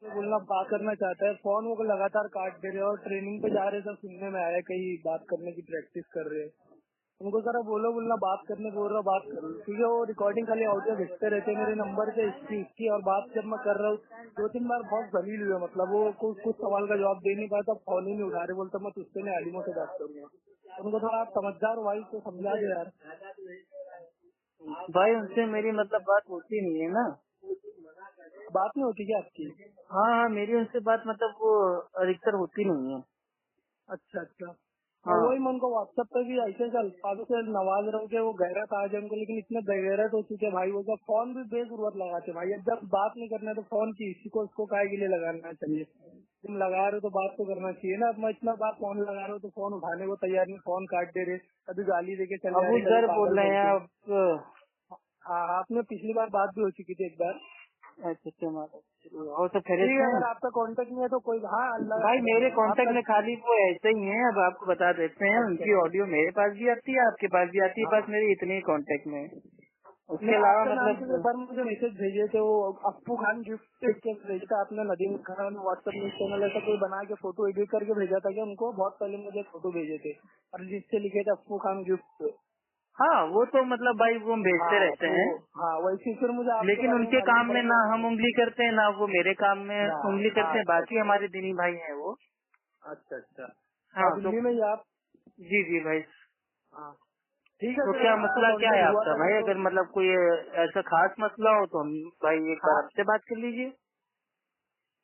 बोलना बात करना चाहता है, फोन वो लगातार काट दे रहे हैं और ट्रेनिंग पे जा रहे सब सुनने में आया कहीं बात करने की प्रैक्टिस कर रहे हैं। उनको जरा बोलो बोलना बात करने बोल रहा बात करो, क्योंकि वो रिकॉर्डिंग खाली ऑडियो भेजते रहते हैं मेरे नंबर पे इसकी और बात जब मैं कर रहा हूँ 2-3 बार बहुत जलील हुए, मतलब वो कुछ सवाल का जवाब दे नहीं पाया तो फोन ही नहीं उठा रहे, बोलता मैं तुझसे नहीं आलिमों से बात करूंगा। उनको थोड़ा आप समझदार वाइफ को समझा दो यार। भाई उनसे मेरी मतलब बात होती नहीं है ना। बात नहीं होती क्या आपकी? हाँ मेरी उनसे बात मतलब वो अधिकतर होती नहीं है। अच्छा अच्छा। हाँ वही मैं उनको व्हाट्सएप पे भी ऐसे अल्फाजों से नवाज रहा हूँ कि वो गैरत आ जाए उनको, लेकिन इतने बेगैरत हो चुके भाई वो जब फोन भी बेजरूरत लगाते भाई। अब जब बात नहीं करना है तो फोन की इसी को उसको काय के लिए लगाना चाहिए? तुम लगा रहे हो तो बात तो करना चाहिए ना। अब मैं इतना बार फोन लगा रहा हूँ तो फोन उठाने को तैयार नहीं, फोन काट दे रहे, कभी गाली देके चले जा अबू रहे, कभी सर बोल पागल रहे हैं करके। आप। हाँ आपने पिछली बार बात भी हो चुकी थी एक बार। अच्छा और सब ठीक खैरियत है, से अगर हैं? आपका कांटेक्ट नहीं है तो कोई, हाँ अल्लाह का भाई करम मेरे है कांटेक्ट आपका। में खाली वो ऐसे ही हैं। अब आपको बता देते हैं, अच्छा उनकी अच्छा। ऑडियो मेरे पास भी आती है, आपके पास भी आती है, हाँ बस मेरे इतने ही कांटेक्ट में। उसके नहीं, अलावा आपके नाम से एक मतलब बार मुझे मैसेज भेजे थे, वो अप्पू खान गिफ्ट के भेजा था आपने, Nadeem Khan WhatsApp news channel ऐसा कोई बना के फोटो एडिट करके भेजा था क्या उनको? बहुत पहले मुझे फोटो भेजे थे और जिससे लिखे थे अप्पू खान गिफ्ट। हाँ वो तो मतलब भाई वो हम भेजते हाँ रहते तो हैं, हाँ वैसे फिर मुझे आपके लेकिन बारे में उनके मालूम काम पड़ा में ना हम उंगली करते हैं ना वो मेरे काम में ना। उंगली हाँ करते हैं। अच्छा बाकी अच्छा हमारे दीनी भाई हैं वो। अच्छा अच्छा। हाँ और तो दिल्ली में ही आप? जी जी भाई। हाँ ठीक है तो सर, क्या अगर आपका मसला क्या है कांटेक्ट हुआ आपका था भाई? तो। अगर मतलब कोई ऐसा खास मसला हो तो हम भाई एक बार हाँ आपसे बात कर लीजिए।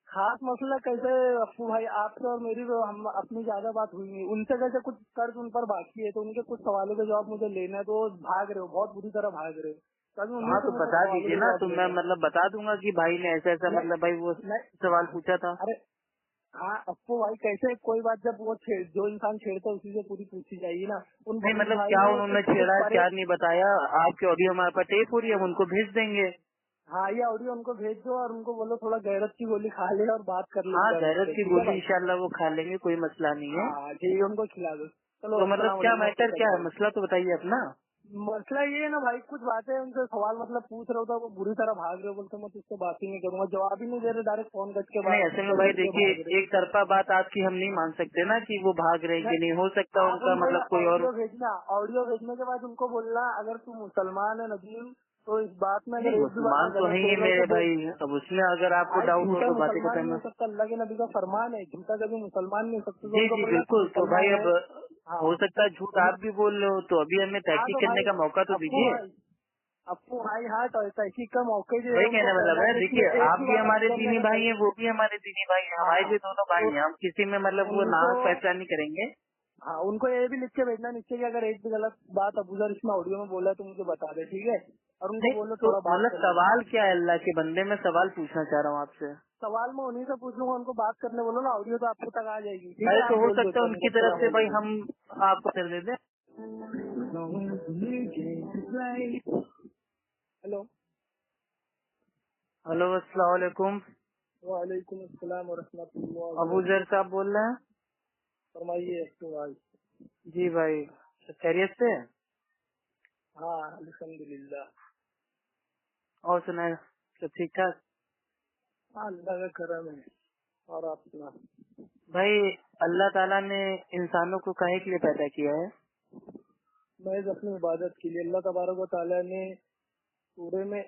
खास मसला कैसे अप्पू भाई, आपसे और मेरी तो हम अपनी ज्यादा बात हुई नहीं, उनसे कैसे कुछ कर्ज उन पर बाकी है तो उनके कुछ सवालों के जवाब मुझे लेना है, तो वो भाग रहे हो, बहुत बुरी तरह भाग रहे हो, तभी उन्हीं हाँ से तो मुझे बता सवालों दीजिए के ना, जवाब तो मैं लेना है। मतलब बता दूंगा कि भाई ने ऐसा ऐसा मतलब भाई वो नहीं नहीं। सवाल पूछा था। अरे हाँ अप्पू भाई कैसे, कोई बात जब वो जो इंसान छेड़ता है उसी से पूरी पूछी जाएगी ना। उन नहीं उस मतलब भाई क्या ने उन्होंने कुछ कुछ छेड़ा परे। क्या नहीं बताया? आपकी ऑडियो हमारे पास टेप हो रही है, हम उनको भेज देंगे। हाँ ये ऑडियो उनको भेज दो और उनको बोलो थोड़ा गैरत की गोली खा ले और बात कर हाँ लेंगे हम गैरत उनसे, की ठीक है गोली भाई? इंशाल्लाह वो खा लेंगे, कोई मसला नहीं है। हाँ ठीक है, उनको खिला दो। चलो तो मतलब अस्सलाम क्या वालेकुम अप्पू मैटर क्या भाई। है, मसला तो बताइए अपना। मसला ये है ना भाई, कुछ बातें उनसे सवाल मतलब पूछ रहा था, वो बुरी तरह भाग रहे हो, बोलते मैं तुझसे बात ही नहीं करूंगा, जवाब ही नहीं दे रहे, डायरेक्ट फोन कट के नहीं बाद ऐसे में कट भाई के देखिए, भाग रहे। एक तरफा बात आपकी हम नहीं मान सकते ना कि वो भाग रहे हैं कि नहीं नहीं, हो सकता आप उनका उनको ये मतलब कोई और। ऑडियो भेजना, ऑडियो भेजने के बाद उनको बोलना अगर तू मुसलमान है नदीम तो इस बात में अगर नहीं एक भी बात मुसलमान में तो गलत है ही बोल रहा हो मेरे तो बोल। भाई, अब उसमें अगर आपको भाई डाउट हो झूठा तो बातें मुसलमान करते नहीं हैं। हो सकता, अल्लाह के नबी का फरमान है, झूठा कभी मुसलमान नहीं हो सकता, तो जी उनको जी बोलना तू बिल्कुल। तो भाई मुसलमान है। अब हाँ हो सकता है झूठ उन, आप भी बोल रहे हो, तो अभी हमें हाँ तहकीक तो करने भाई का मौका तो अप्पू दीजिए। भाई, अप्पू भाई हाँ तो तहकीक का मौके जो है वही उनको कहने मतलब कहना है, कि देखिए एक आप ही भी बात हमारे अफसर ने दीनी अगर भाई कही। हैं, वो भी हमारे दीनी भाई हैं, हमारे हाँ भी दोनों भाई तो हैं, हम किसी में मतलब वो उनको, नाहक फैसला नहीं करेंगे। हाँ उनको ये भी लिख के भेजना नीचे कि अगर एक भी गलत बात अबूजर इसमें ऑडियो में बोला है तो मुझे बता दे, ठीक है? और उनको नहीं बोलो तो थोड़ा बात मतलब कर ले। सवाल क्या है, अल्लाह के बंदे में सवाल पूछना चाह रहा हूँ आपसे। सवाल मैं उन्हीं से पूछ लूंगा, उनको बात करने बोलो ना, ऑडियो तो आपको तक आ जाएगी, ठीक अरे है? तो आप हो बोल दो सकता है उनको उनकी तरफ अस्सलाम से भाई वालेकुम। हम आपको कर दे दें। हेलो। हेलो अस्सलाम वालेकुम। वालेकुम अस्सलाम और रहमतुल्लाह अबू जर वबरकातुहू। साहब बोल रहे हैं? फरमाइए अप्पू भाई। जी भाई, सब खैरियत से? हाँ अल्हम्दुलिल्लाह। और सुनाए, सब ठीक ठाक? हाँ अल्लाह का करम है। और आप सुना? भाई अल्लाह ताला ने इंसानों को काहे के लिए पैदा किया है? मैं अपनी इबादत के लिए, अल्लाह तबारक व तआला ने सूरे में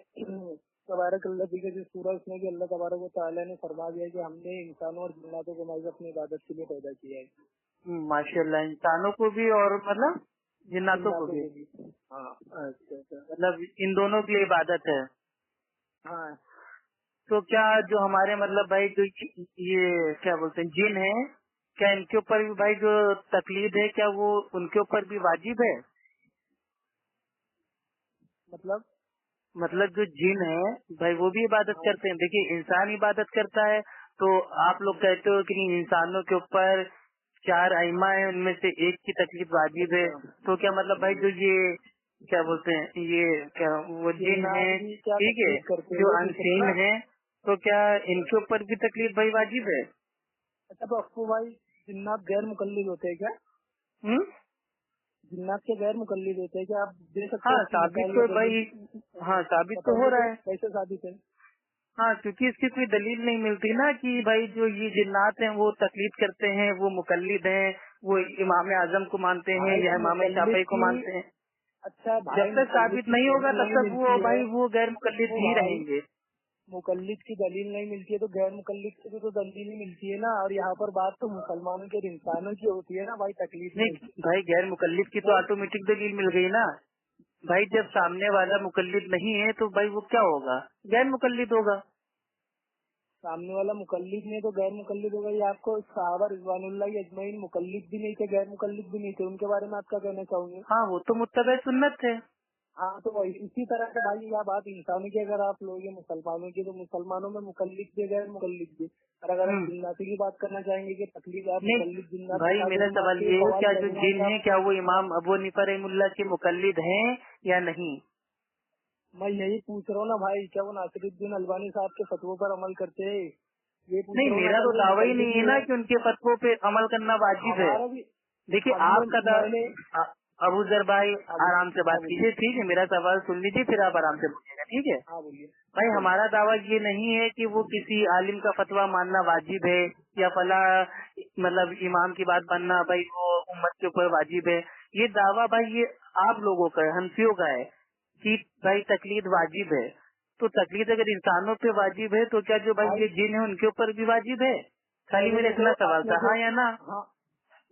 तबारक अल्लाह की जो सूरह उसमें कि अल्लाह तबारक व तआला ने फरमा दिया कि हमने इंसानों और जिन्नातों को महज अपनी इबादत के लिए पैदा किया है। माशाल्लाह, इंसानों को भी और मतलब जिन्नातों को जिन्नातों भी। को भी। हाँ अच्छा अच्छा, मतलब इन दोनों की इबादत है। हाँ। तो क्या जो हमारे मतलब भाई जो ये क्या बोलते हैं जिन है, क्या इनके ऊपर भी भाई जो तकलीद है, क्या वो उनके ऊपर भी वाजिब है? मतलब मतलब जो जिन है भाई वो भी इबादत हाँ करते हैं। देखिए इंसान इबादत करता है तो आप लोग कहते हो कि नहीं, इंसानों के ऊपर चार अइमा है, उनमें से एक की तकलीफ वाजिब है। अच्छा। तो क्या मतलब भाई जो ये क्या बोलते हैं, ये क्या वो जिन है, जिन्नात भी क्या ठीक है, तकलीफ करते हैं जो ये पूछ रहे हो अनसीन ना? है, तो क्या इनके ऊपर भी तकलीफ भाई वाजिब है? अच्छा तो अप्पू भाई जिन्नात गैर मुकल्लिद होते हैं क्या? हम्म। जिन्नात के गैर मुकल्लिद होते हैं क्या? आप दे सकते हाँ हो उसकी साबित मिसाल या तो दलील? भाई, हाँ साबित तो हो बताइए रहा तो है। कैसे साबित है? हाँ, क्योंकि इसकी कोई दलील नहीं मिलती ना कि भाई जो ये जिन्नात हैं वो तकलीद करते हैं, वो मुकल्लिद हैं, वो इमाम आजम को मानते हैं भाई या इमाम मुकल्लिद शाफी को की, मानते हैं। अच्छा भाई जब तक मुकल्लिद साबित की नहीं होगा दलील तब नहीं तक वो मिलती है। भाई वो गैर मुकल्लिद वो ही भाई रहेंगे। मुकल्लिद की दलील नहीं मिलती है तो गैर मुकल्लिद की भी तो दलील ही मिलती है ना। और यहाँ पर बात तो मुसलमानों के और इंसानों की होती है ना भाई, तकलीफ में। नहीं भाई, गैर मुकल्लिद की तो वो ऑटोमेटिक दलील मिल गई ना भाई। जब सामने वाला मुकल्लिद नहीं है तो भाई वो क्या होगा, गैर मुकल्लिद होगा। सामने वाला मुकल्लिद नहीं तो गैर मुकल्लिद होगा। ये आपको सहाबा रिजवानुल्लाह अजमईन मुकल्लिद भी नहीं थे, गैर मुकल्लिद भी नहीं थे, उनके बारे में आप क्या कहना चाहोगे? हाँ, वो तो मुत्तबे सुन्नत है। हाँ तो इसी तरह से भाई यह बात इंसानों की अगर आप लोगे मुसलमानों की, तो मुसलमानों में मुकल्लिद भी गैर मुकल्लिद भी। और अगर हम हम्म। जिन्नाती की बात करना चाहेंगे कि तकलीफ आप नहीं मुकल्लिद जिन्नात भाई, बता दो, मेरा तो मैं सवाल आपसे ये है, सवाल क्या जो करूंगा जिन कि है क्या वो इमाम अबू हनीफा रहमुल्लाह के मुकल्लिद हैं या नहीं? मैं यही पूछ रहा हूँ ना भाई, क्या वो नासिरुद्दीन अलबानी साहब के फतवों पर अमल करते हैं? ये पूछ नहीं, रहा हूँ ना, मेरा अगर तो वो दावा ही मुकल्लिद नहीं है भी ना है। कि उनके फतवों पे अमल करना वाजिब है। हमारा भी देखिए हमने आपका मैंने अबू जर भाई अब आराम से हाँ बात बोलिए, कीजिए, ठीक है? मेरा सवाल सुन लीजिए, फिर आप आराम से बोलिएगा, ठीक है? हाँ बोलिए। भाई हमारा दावा ये नहीं है कि वो किसी आलिम का फतवा मानना वाजिब है या फला मतलब इमाम की बात मानना भाई वो उम्मत के ऊपर वाजिब है। ये दावा भाई ये आप लोगों का है, हनफियों का है कि भाई तकलीद वाजिब है। तो तकलीद अगर इंसानों पे वाजिब है तो क्या जो भाई भाई ये जिन है उनके ऊपर भी वाजिब है? खाली पहले मेरा देखो इतना सवाल आपने था, जो, हाँ या ना? हाँ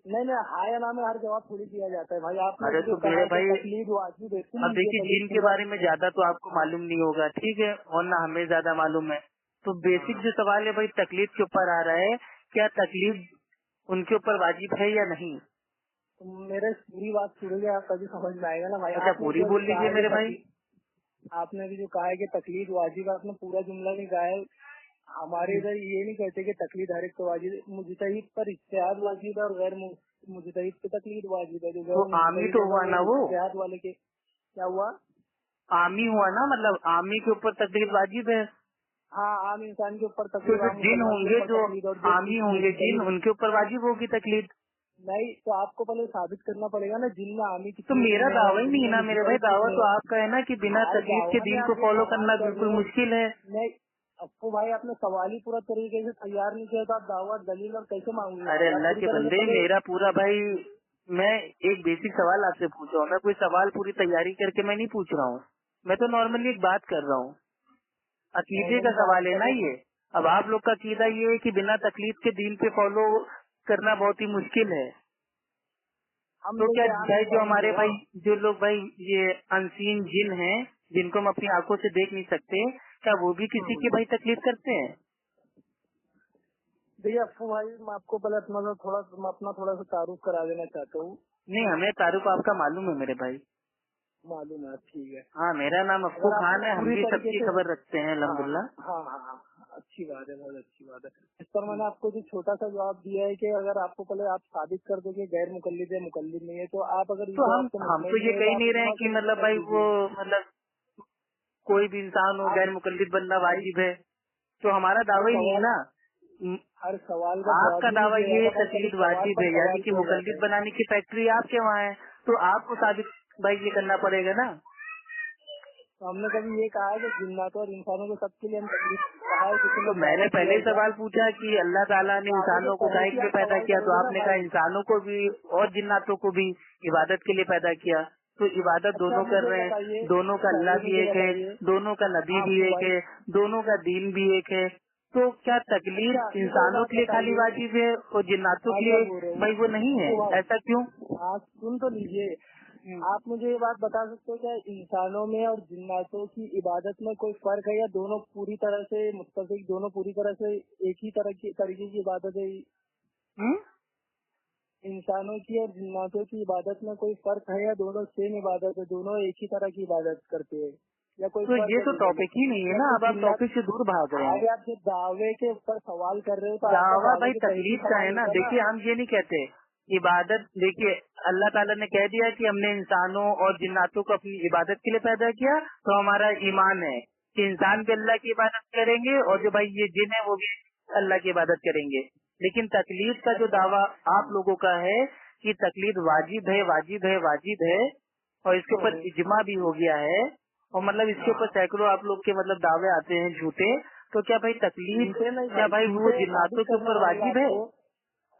नहीं नहीं, हाँ या ना में हर जवाब थोड़ी दिया जाता है भाई। आपने अरे भी जो तो कहा मेरे है कि भाई तकलीफ वाजिब है, सुन अब लीजिए देखिए, पहले जिन के पूरा। बारे में ज्यादा तो आपको मालूम नहीं होगा, ठीक है? और ना हमें ज्यादा मालूम है। तो बेसिक हाँ जो सवाल है भाई तकलीफ के ऊपर आ रहा है, क्या तकलीफ उनके ऊपर वाजिब है या नहीं? तो मेरे पूरी बात सुनोगे आप तभी समझ में आएगा ना भाई। अच्छा, आपने पूरी जो बोल कहा लीजिए है कि मेरे भाई। आपने भी जो कहा है कि तकलीफ वाजिब है, आपने पूरा जुमला नहीं कहा है। हमारे इधर ये नहीं कहते कि तकलीद हर एक को वाजिब है, मुजतहिद पर इज्तिहाद वाजिब है और गैर मुजतहिद पे तकलीद वाजिब है। जो तो गैर आमी मुजतहिद तो होगा हुआ वो ना, वो इज्तिहाद वाले के क्या हुआ? आमी हुआ ना, मतलब आमी के ऊपर तकलीफ वाजिब है। हाँ आम इंसान के ऊपर तो तकलीद, जो आम जिन मुसलमान के होंगे, ऊपर जो तकलीद, और जो आमी होंगे जिन, मुजतहिद उनके ऊपर वाजिब होगी तकलीद। नहीं। तो आपको पहले साबित करना पड़ेगा ना जिन में आमी तो कितने मेरा जिन है, दावा ही जिन नहीं है में ना मेरे भाई। मुजतहिद दावा कितने तो हैं। आपका है ना कि बिना भाई तकलीफ के दावा में दीन को आप जो फॉलो सवाल करना कर रहे बिल्कुल हो, मुश्किल है। नहीं अप्पू भाई आपने सवाल ही पूरा तरीके से तैयार नहीं किया, तो आप दावा दलील और कैसे मांगोगे अरे भाई? आप अल्लाह पूरी के तरह से बंदे, पहले, मेरा पूरा भाई, मैं एक बेसिक सवाल आपसे पूछ रहा हूँ। मैं कोई सवाल पूरी तैयारी करके मैं नहीं पूछ रहा हूँ। मैं तो नॉर्मली एक बात कर रहा हूँ। अकीदे का नॉर्मली बात सवाल है कर ना रहे हो। ये। अब आप लोग का अकीदा ये है कि बिना तकलीफ के दीन पे फॉलो करना बहुत ही मुश्किल है। हम तो क्या देखिए आम भाई जो इंसानों हमारे को, भाई जो लोग भाई ये अनसीन जिन हैं जिनको हम अपनी आंखों से देख नहीं सकते, क्या वो भी किसी की भाई तकलीफ करते हैं? देखिए अप्पू भाई मैं आपको पहले अपना थोड़ा सा तारुफ करा देना चाहता हूँ। नहीं, हमें तारुफ आपका मालूम है मेरे भाई। मालूम है, ठीक है। हाँ, मेरा नाम अफ्फू अगर आपने खान है, हम पूरी भी तरीके सबकी से, खबर रखते हैं हाँ अल्हम्दुलिल्लाह। हाँ हाँ हाँ, अच्छी बात है, बहुत अच्छी बात है। इस पर मैंने आपको जो छोटा सा जवाब दिया है कि अगर आपको पहले आप साबित कर दो कि गैर मुकल्लिद है मुकल्लिद नहीं है, तो आप अगर इस तो जवाब से हम तो मुतमईन ये नहीं है कह तो ही आप नहीं रहे हैं वहाँ कि से शुरू मतलब कर भाई वो दीजिए। मतलब कोई भी इंसान हो आप गैर मुकल्लिद बनना भाई वाजिब है, तो हमारा हर दावा ही नहीं है सवाल ना। हर सवाल का जवाब आपका ही नहीं दावा दिया ये है जाता भाई, पहले तकलीद सवाल वाजिब पर है, यानी सवाल कि किया जाता मुकल्लिद है। बनाने की फैक्ट्री आपके वहाँ है, तो आपको साबित भाई ये करना पड़ेगा ना। तो हमने कभी ये कहा है कि जिन्नातों और इंसानों को सबके लिए हम तकलीफ कहा है, किसी तो ने मैंने दावा पहले किया ही है क्या? सवाल पूछा कि अल्लाह ताला ने तो आगे तो इंसानों को पहले काहे से के लिए आप पैदा सवाल किया, तो करोगे ना आपने कहा भाई। इंसानों को भी और जिन्नातों को भी इबादत के लिए पैदा किया। तो इबादत अच्छा दोनों कर मुझे रहे हैं, बताइए, दोनों का अच्छा अल्लाह ये भी मुझे एक है, बताइए, दोनों का नबी हाँ भी अप्पू एक भाई, है, दोनों का दीन भी एक है। तो क्या अच्छा तकलीफ मुझे ये इंसानों बात के लिए खाली बताइए, वाजिब है और जिन्नातों मैं के क्या लिए बोल रहा हूँ भाई वो नहीं है? अप्पू भाई, ऐसा क्यों? आप सुन तो लीजिए। आप मुझे ये बात बता सकते हो क्या इंसानों में और जिन्नातों की इबादत में कोई फर्क है, या दोनों पूरी तरह से मुत्तफिक, दोनों पूरी तरह से एक ही तरीके की इबादत है? हम्म? इंसानों की और जिन्नातों की इबादत में कोई फर्क है, या दोनों सेम इबादत है, दोनों एक ही तरह की इबादत करते हैं, या कोई तो फर्क ये है तो दोनों में? टॉपिक ही नहीं है या ना। फिर अब आप जिन्नात, टॉपिक से दूर भाग रहे हैं। आगे आप जो दावे के ऊपर सवाल कर रहे हो तो आपका दावा दावे भाई की तहरीर तकलीफ का सवाल है ना। होगा ना। देखिए हम ये नहीं कहते इबादत, देखिए अल्लाह ताला ने कह दिया कि हमने इंसानों और जिन्नातों को अपनी इबादत के लिए पैदा किया, तो हमारा ईमान है कि इंसान भी अल्लाह की इबादत करेंगे और जो भाई ये जिन है वो भी अल्लाह की इबादत करेंगे। लेकिन तकलीद का जो अच्छा दावा आप लोगों का है कि तकलीद वाजिब है वाजिब है वाजिब है, और इसके ऊपर इजमा भी हो गया है, और मतलब इसके ऊपर हाँ सैकड़ों आप लोग के मतलब दावे आते हैं झूठे, तो क्या भाई तकलीफ झूठे नहीं क्या भाई वो जिन्नातों के ऊपर वाजिब है?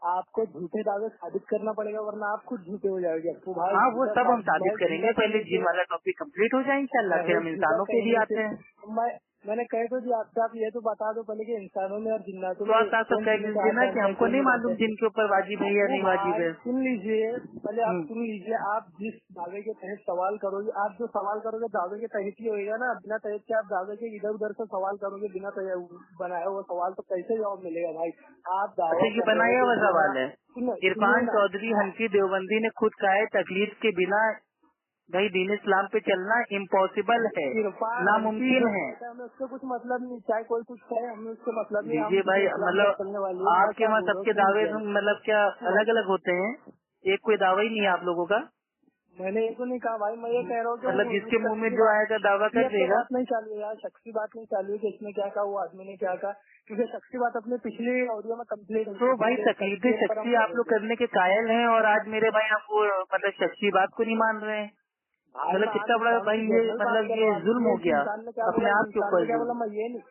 आपको झूठे दावे साबित करना पड़ेगा, वरना आप खुद झूठे हो जाओगे आपको भाई। हाँ वो सब हम साबित करेंगे, पहले जिन वाला टॉपिक कंप्लीट हो जाए इंशाल्लाह, फिर हम इंसानों पे भी आते हैं। मैंने कह तो दिया आपसे, आप ये तो बता दो पहले कि इंसानों में और जिन्नातों तो में आप सब कह दीजिए ना कि हमको नहीं मालूम जिनके ऊपर वाजिब है या नहीं वाजिब है। सुन लीजिए पहले, आप सुन लीजिए। आप जिस दावे के तहत सवाल करोगे, आप जो सवाल करोगे दावे के तहत ही होएगा ना। बिना तहत के आप दावे के इधर उधर से सवाल करोगे, बिना बनाया हुआ सवाल, तो कैसे जवाब मिलेगा भाई? आप दावा ये बनाया हुआ सवाल है। इरफान ना, चौधरी हनफी देवबंदी ने खुद कहा है तकलीफ के बिना भाई दीन इस्लाम पे चलना इम्पॉसिबल है, नामुमकिन है। हमें उससे कुछ मतलब नहीं, चाहे कोई कुछ कहे, हमें उससे मतलब नहीं। ये भाई मतलब आपके वहाँ सबके दावे मतलब क्या अलग अलग होते हैं? एक कोई दावा ही नहीं है आप लोगों का? मैंने ये तो नहीं कहा भाई, मैं ये कह रहा हूँ कि मतलब जिसके मुंह में जो आएगा दावा कर देगा। बात नहीं चालू है यार, शख्सी बात नहीं चालू है कि इसने क्या कहा, वो आदमी ने क्या कहा, क्योंकि शख्सी बात अपने पिछले ऑडियो में कंप्लीट हो। तो भाई तकलीफ शख्सी आप लोग करने के कायल हैं, और आज मेरे भाई आप वो मतलब शख्सी बात को नहीं मान रहे हैं। मतलब कितना बड़ा भाई ये मतलब ये जुल्म हो गया अपने आप के ऊपर। बोला मैं ये नहीं,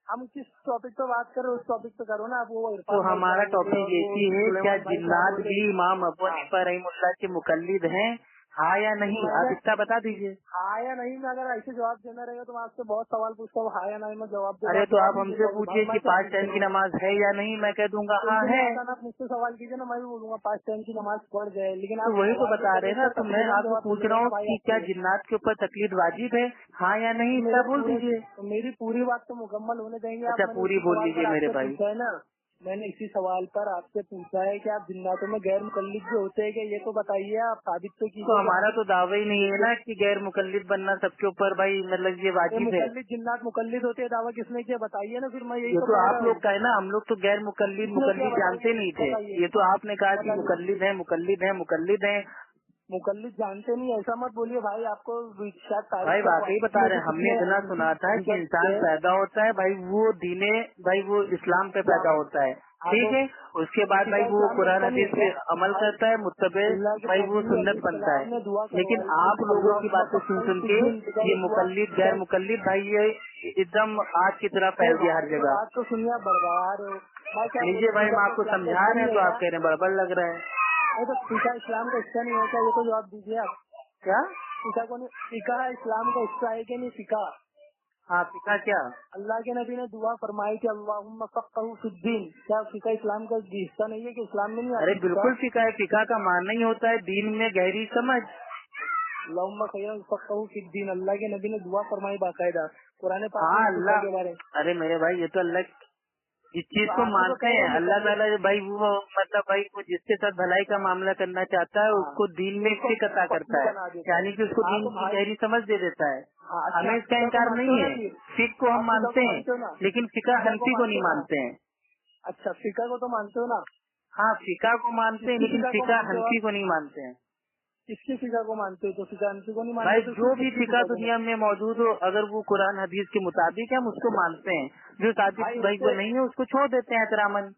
हम किस टॉपिक पे बात कर रहे हो उस टॉपिक पे करो ना आप। वो तो हमारा टॉपिक यही है, क्या जिन्नात भी इमाम अबू हनीफा रहमतुल्लाह के मुकल्लिद हैं, हाँ या नहीं? आप इतना बता दीजिए। हाँ या नहीं में अगर ऐसे जवाब देना रहेगा तो मैं आपसे बहुत सवाल पूछता हूँ, हाँ या नहीं में जवाब दे। अरे तो आप हमसे पूछिए कि 5 टाइम की नमाज है या नहीं, मैं कह दूंगा हाँ है। आप मुझसे सवाल कीजिए ना, मैं भी बोलूंगा 5 टाइम की नमाज पढ़ जाए। लेकिन तो वही तो बता रहे ना, तो मैं आपको पूछ रहा हूँ कि क्या जिन्नात के ऊपर तकलीफ वाजिब है, हाँ या नहीं? इतना बोल दीजिए। मेरी पूरी बात तो मुकम्मल होने देंगे। अच्छा पूरी बोल लीजिए मेरे भाई। है ना, मैंने इसी सवाल पर आपसे पूछा है कि आप जिन्नातों में गैर मुकल्लिद जो होते हैं, ये तो बताइए, आप साबित तो कीजिए। तो हमारा तो दावा ही नहीं है ना कि गैर मुकल्लिद बनना सबके ऊपर भाई मतलब ये वाजिब है। जिन्नात मुकल्लिद होते हैं, दावा किसने किया बताइए ना, फिर मैं यही ये तो आप लोग का है ना, हम लोग तो गैर मुकल्लिद जानते नहीं थे। ये तो आपने कहा कि मुकल्लिद है मुकल्लिद है मुकल्लिद है। मुकल्लिद जानते नहीं, ऐसा मत बोलिए भाई। आपको शायद भाई वाकई बता रहे हैं, हमने इतना सुना था कि इंसान पैदा होता है भाई वो दीने भाई वो इस्लाम पे पैदा होता है, ठीक है। उसके बाद भाई वो कुरान हदीस पे अमल करता है, मुत्तबे भाई वो सुन्नत बनता है। लेकिन आप लोगों की बातें सुन के ये मुकल्लिद गैर मुकल्लिद भाई ये एकदम आग की तरह फैल गया हर जगह। बात तो सुनिए, आप बड़बड़ा रहे हो। लीजिए भाई, मैं आपको समझा रहे हैं तो आप कह रहे हैं बड़बड़ लग रहा है। तो फिका इस्लाम का हिस्सा नहीं होता, ये तो जवाब दीजिए आप। क्या फिका को नहीं, फिका इस्लाम का हिस्सा है कि नहीं? फिका, हाँ फिका क्या? अल्लाह के नबी ने दुआ फरमाई कि अल्लाहुम्मा फ़क़्क़हू फ़िद्दीन। क्या फिका इस्लाम का हिस्सा नहीं है कि इस्लाम में नहीं? अरे बिल्कुल फिका है। फिका का मानना ही होता है दीन में गहरी समझ। अल्लाहुम्मा फ़क़्क़हू फ़िद्दीन, अल्लाह के नबी ने दुआ फरमाई बाकायदा कुरान पाक हाँ में अल्लाह के बारे में। अरे मेरे भाई ये तो अल्लाह जिस चीज को मानते हैं अल्लाह ताला भाई वो मतलब भाई वो जिसके साथ भलाई का मामला करना चाहता है उसको दीन में फिक्र अता करता है, यानी कि उसको दीन की गहरी समझ दे देता है। हमें इसका इनकार नहीं है, फिक को हम मानते हैं लेकिन फिका हनफी को नहीं मानते हैं। अच्छा, फिका को तो मानते हो ना? हाँ फिका को मानते हैं लेकिन फिका हनफी को नहीं मानते हैं। किसकी फिका को मानते हो? तो फिका हनफी को नहीं मानते? भाई जो भी फिका दुनिया में मौजूद हो अगर वो कुरान हदीस के मुताबिक है हम उसको मानते हैं, जो साबित भाई वो नहीं है उसको छोड़ देते हैं एहतरामन।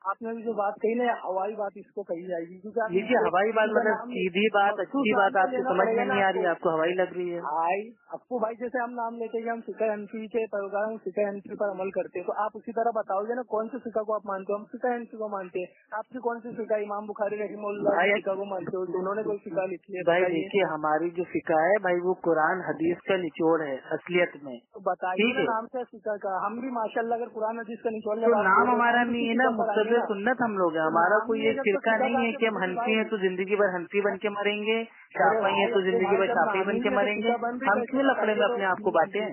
आपने भी जो बात कही ना हवाई बात, इसको कही जाएगी क्योंकि देखिए हवाई बात मतलब सीधी बात अच्छी बात आपको समझ में नहीं आ रही, आपको हवाई लग रही है। भाई आपको भाई जैसे हम नाम लेते हैं कि हम फिका हनफी के पैरोकार, हम फिका हनफी पर अमल करते हैं, तो आप उसी तरह बताओगे ना कौन सी फिका को आप मानते हो? हम फिका हनफी को मानते हैं। आपकी कौन सी फिका? इमाम बुखारी रहिमहुल्लाह की फिका को मानते हो? उन्होंने कोई फिका लिखी है? भाई देखिए हमारी जो फिका है भाई वो कुरान हदीस का निचोड़ है असलियत में। तो बताइए ना नाम क्या फिका का? हम भी माशाल्लाह अगर कुरान हदीस का निचोड़ तो नाम हमारा नहीं है ना, मुत्तबे सुन्नत हम लोग हैं। हमारा कोई एक फिरका नहीं है कि हम हनफी हैं तो जिंदगी भर हनफी बन के मरेंगे, शाफी है तो जिंदगी भर शाफी बन के मरेंगे। हम क्यों लफड़े में अपने आप को बांटे?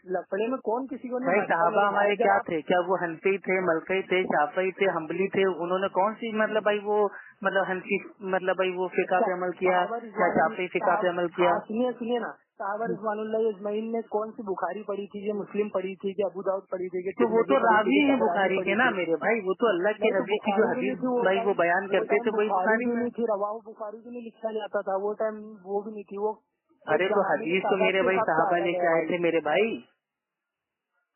लफड़े में कौन किसी को नहीं? भाई साहबा हमारे क्या थे? क्या वो हनफी थे, मलकई थे, शाफी थे, हम्बली थे? उन्होंने कौन सी मतलब भाई वो मतलब हनफी मतलब भाई वो फिका पे अमल किया या शाफी फिका पे अमल किया? सुनिए ना, साहब रिज़वानुल्लाह अजमईन ने कौन सी बुखारी पढ़ी थी, ये मुस्लिम पढ़ी थी, कि अबू दाऊद पढ़ी थी? तो वो तो रावी है बुखारी के ना मेरे भाई, वो तो अल्लाह के नबी की जो हदीस भाई वो बयान करते थे वही बुखारी में नहीं थी। रवाहु बुखारी भी नहीं लिखा जाता था वो टाइम, वो भी नहीं थी वो। अरे तो हदीस तो मेरे भाई साहबा लेके आए थे मेरे भाई।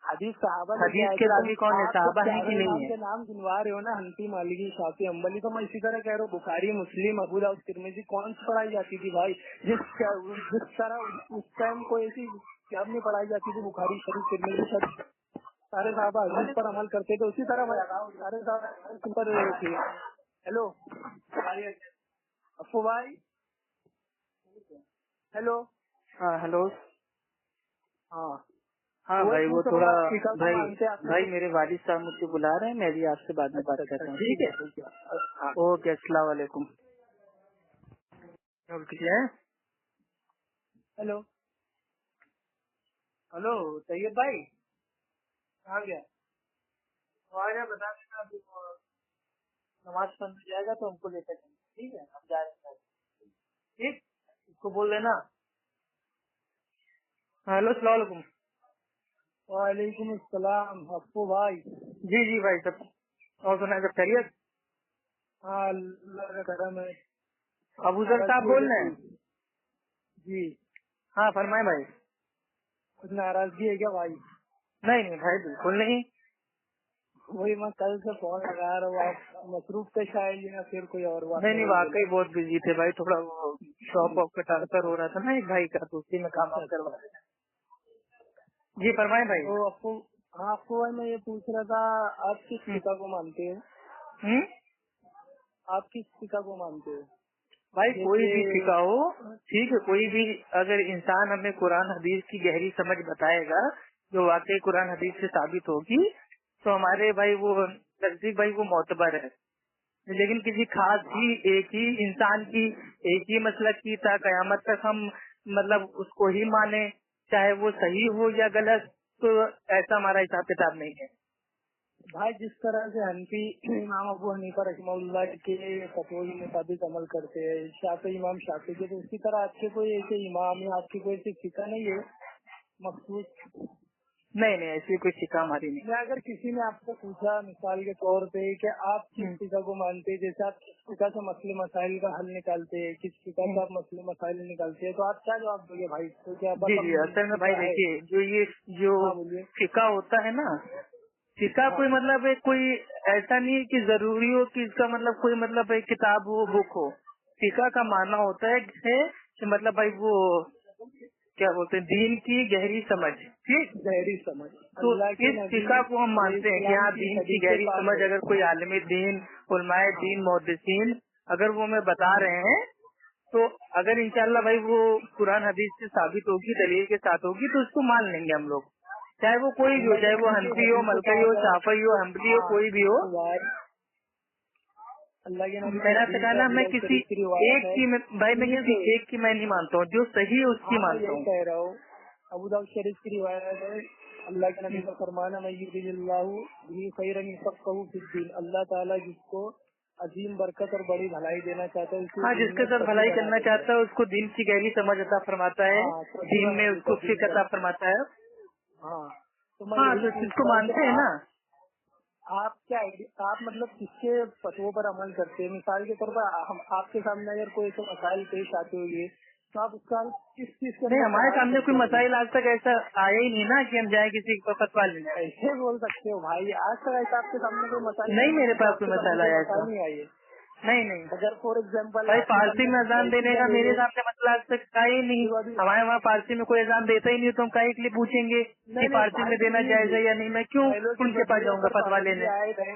हदीस सहाबा लेके हदीस आए के थे, रावी कौन है? आप साहबा हैं कि चारों नहीं इमाम है? के नाम गिनवा रहे हो ना, हनफी, मालिकी, शाफी, अंबली, तो मैं इसी तरह कह रहा हूँ बुखारी, मुस्लिम, अबू दाऊद, तिरमिजी कौन सी पढ़ाई जाती थी भाई? जिस तरह उस टाइम को ऐसी किताब नहीं पढ़ाई जाती थी, बुखारी शरीफ, तिरमिजी शरीफ, सारे साहबा हदीस पर अमल करते थे, उसी तरह सारे साहबा पर थे। हेलो अफू भाई, हेलो, हाँ हेलो। हाँ हाँ वही भाई वो पूछ रहा हूँ, थोड़ा आप टीका को भाई मानते हैं आपने भाई तो? मेरे वालिद साहब मुझसे बुला रहे हैं, मैं भी आपसे बाद में बात अच्छा करता अच्छा, हूँ, ठीक ठीक है? है ठीक है, हाँ। ओके, अस्सलाम वालेकुम। क्या है? हेलो हेलो तैयब भाई, कहाँ गया? वो आ गया, बता देना, अभी वो नमाज पढ़ने जाएगा तो हमको लेकर जाएंगे, ठीक है? हम जा रहे हैं, ठीक, उसको बोल देना। हेलो, अस्सलाम वालेकुम। वालेकुम अस्सलाम अप्पू भाई। जी जी भाई, सब और सुना, सब खैरियत? हाँ अल्लाह का करम है। अबू सर साहब नाराजगी है बोल क्या रहे कोई? हैं? जी, हाँ फरमाए भाई। कुछ नाराजगी है क्या भाई? नहीं नहीं भाई, बिल्कुल नहीं। वही मैं कल से फोन लगा रहा हूँ, आप मसरूफ थे शायद या फिर कोई और बात नहीं में नहीं, बोल वाकई बोला। बहुत बिजी थे भाई, थोड़ा वो शॉप वॉप का ट्रांसफर हो रहा था ना एक भाई का, तो उसी में काम अच्छा वाम अच्छा, करवा रहे थे। जी फरमाए भाई। तो अप्पू, हाँ अप्पू भाई मैं ये पूछ रहा था, आप किस हम्म फिका को मानते हो? हम्म? आप किस फिका को मानते हो? भाई कोई जैसे भी फिका हो, ठीक है, कोई भी अगर इंसान हमें कुरान हदीस की गहरी समझ बताएगा जो वाकई कुरान हदीस से साबित होगी, तो हमारे भाई वो नजदीक भाई वो मोतबर है। लेकिन किसी खास ही एक ही इंसान की एक ही मसलक की था कयामत तक हम मतलब उसको ही माने, चाहे वो सही हो या गलत, तो ऐसा हमारा हिसाब किताब नहीं है। भाई जिस तरह से हनफी इमाम अबू हनीफा रहमतुल्लाह के फतवे के मुताबिक अमल करते हैं, शाफी इमाम शाफी के, तो उसी तरह आपके कोई ऐसे इमाम या आपकी कोई ऐसी फिका नहीं है मखसूस? नहीं नहीं, ऐसी कोई शिका हमारी नहीं। मैं अगर किसी ने आपको पूछा मिसाल के तौर पे कि आप किस हम्म, फिका को मानते हैं, जैसे आप किस फिका से मसले मसाइल का हल निकालते हैं, किस फिका हम्म। से आप मसले मसाइल निकालते हैं, तो आप क्या जवाब दोगे भाई? तो क्या जी बस जी, असल में भाई फिका है? देखिए, जो हाँ बोलिए। फिका होता है ना, फिका हाँ कोई मतलब है, कोई ऐसा नहीं है कि जरूरी हो कि इसका मतलब कोई मतलब एक किताब हो, बुक हो। फिका का माना होता है कि मतलब भाई वो क्या बोलते हैं, दीन की गहरी समझ, ठीक। गहरी समझ, तो अल्लाह के इस नबी फिका को हम मानते हैं कि अलैहिस्सलाम हाँ, की दीन की हदीस गहरी पाक समझ है। अगर कोई आलिम दीन, उलमाए हाँ दीन, मुहद्दिसीन अगर वो हमें बता हाँ, रहे हैं, तो अगर इंशाल्लाह भाई वो कुरान हदीस से साबित होगी, दलील के साथ होगी, तो उसको मान लेंगे हम लोग, चाहे वो कोई भी हो, अल्लाह के चाहे वो नबी की हनफी हो, हदीस मलकई हो, पाक है। शाफई हो, हम्बली हो, हाँ कोई भी हो। अब्बू भाई, अल्लाह के नबी की मैंने आपसे हदीस कहा है, ना, अबू मैं दाऊद किसी शरीफ की रिवायत एक है। की भाई मैं सुनिए किसी तो, एक की मैं नहीं मानता हूँ, जो सही है उसकी हाँ मैं मानता यही हूँ। कह रहा हूँ, अबू दाऊद शरीफ की रिवायत है, अल्लाह के नबी का फरमाना, मैं युरिदिल्लाहु बिही खैरन यफ़क़हु फ़िद्दीन, अल्लाह ताला जिसको अजीम बरकत और बड़ी भलाई देना चाहता है उसे हाँ, दीन जिसके में साथ फकीह भलाई बना करना देता है। चाहता है उसको दीन की गहरी समझ अता फरमाता है, हाँ फकीह दीन बना में देता उसको है दीन फिक्र का। अता फरमाता है। हाँ, तो मैं हाँ, यही तो इस चीज पूछ को रहा हूँ कि मानते हैं ना। आप क्या आप मतलब किसके फतवों पर अमल करते हैं? मिसाल के तौर पर हम आपके सामने अगर कोई ऐसे मसाइल पेश आते होंगे तो आप उसका हल किस चीज के नहीं, अंदर हमारे तलाश सामने कोई करते होंगे? मसाइल आज तक ऐसा आया ही नहीं ना कि हम जाए किसी को फतवा लेने। ऐसे बोल सकते हो भाई, आज तक ऐसा आपके सामने कोई मसाइल नहीं, नहीं मेरे है तो पास कोई आपके सामने मसाला कोई आया ऐसा। मसाइल नहीं आई है? नहीं नहीं अगर फॉर एग्जाम्पल भाई, आपके फारसी सामने में कुछ अजान देने गलतियाँ का ले मेरे लो। सामने मसला आज तक आया ही नहीं। देखो अभी हमारे वहाँ फारसी में कोई अजान देता ही नहीं, तो हम काहे के लिए पूछेंगे नहीं कि नहीं फारसी भाई में देना सुनिए जायज जी, है या नहीं। मैं क्यों बैलों के उनके पास जबीरे जाऊंगा पर फतवा पाबंदी लेने। आए गए,